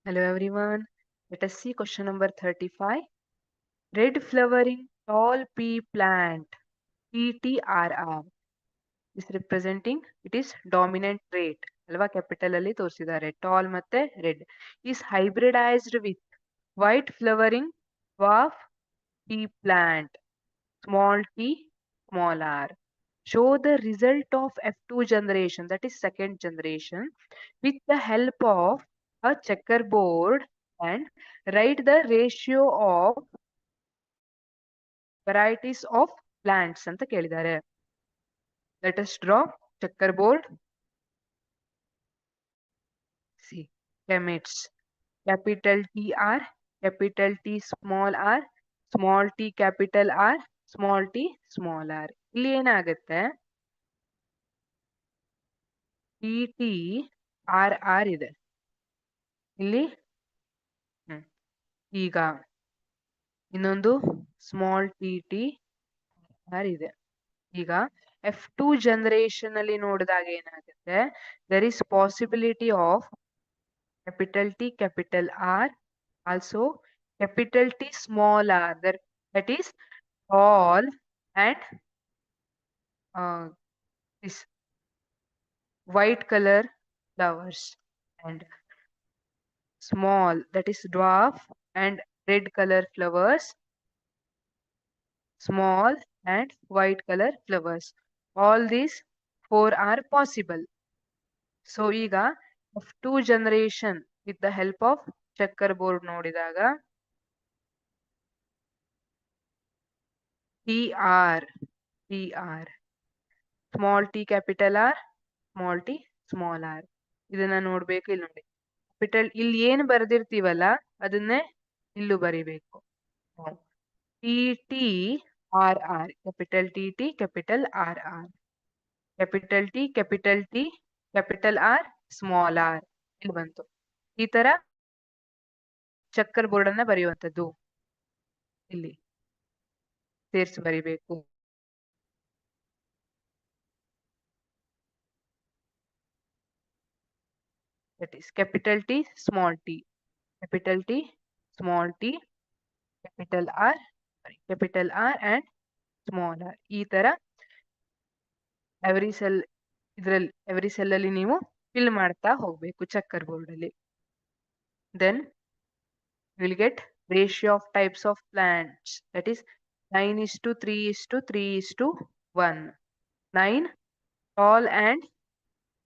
Hello everyone. Let us see question number 35. Red flowering tall pea plant PTRR is representing it is dominant trait ಅಲ್ವಾ capital ಅಲ್ಲಿ ತೋರಿಸಿದ್ದಾರೆ tall ಮತ್ತೆ red is hybridized with white flowering dwarf pea plant small t small r. Show the result of F2 generation, that is second generation, with the help of a checkerboard and write the ratio of varieties of plants ಅಂತ ಕೇಳಿದ್ದಾರೆ. Let us draw checkerboard. See, gametes. Capital TR, capital T small r, small t capital R, small t small r. ಇಲ್ಲಿ ಏನಾಗುತ್ತೆ T R R ಇದೆ ಇಲ್ಲಿ ಈಗ ಇನ್ನೊಂದು small T R ಇದೆ ಈಗ F2 ಜನರೇಷನ್ ಅಲ್ಲಿ ನೋಡಿದಾಗ ಏನಾಗುತ್ತೆ there is possibility of capital T capital R also capital T small r that is tall and this white color flowers and small that is dwarf and red color flowers small and white color flowers all these four are possible. So ಈಗ F2 generation with the help of checkerboard ನೋಡಿದಾಗ TR small t capital R small t small r ಇದನ್ನ ನೋಡ್ಬೇಕು ಇಲ್ಲಿ ನೋಡಿ capital ಇಲ್ಲಿ ಏನು ಬರೆದಿರ್ತೀವಲ್ಲ ಅದನ್ನೇ ಇಲ್ಲೂ ಬರಿಬೇಕು T T R R capital T T capital R R capital T capital T capital R small R ಇಲ್ಲಿ ಬಂತು ಈ ತರ ಚಕ್ಕರ್ ಬೋರ್ಡ್ ಅನ್ನ ಬರೆಯುವಂತದ್ದು ಇಲ್ಲಿ ಸೇರ್ಸಿ ಬರಿಬೇಕು that is capital T small t capital T small t capital R and small r ಈ ತರ ಎವ್ರಿ ಸೆಲ್ ಅಲ್ಲಿ ನೀವು ಫಿಲ್ ಮಾಡ್ತಾ ಹೋಗ್ಬೇಕು ಚಕ್ಕರ್ ಬೋರ್ಡ್ ಅಲ್ಲಿ then you will get ratio of types of plants that is 9:3:3:1 9 tall and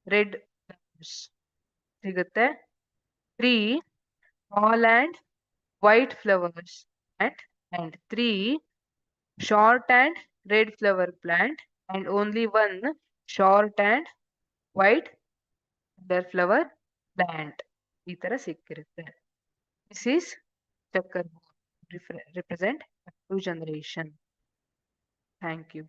red flowers ಸಿಗುತ್ತೆ 3 tall and white flowers and 3 short and red flower plant and only one short and white flower plant ಈ ತರ ಸಿಕ್ಕಿರುತ್ತೆ this is checkerboard represent F2 generation. Thank you.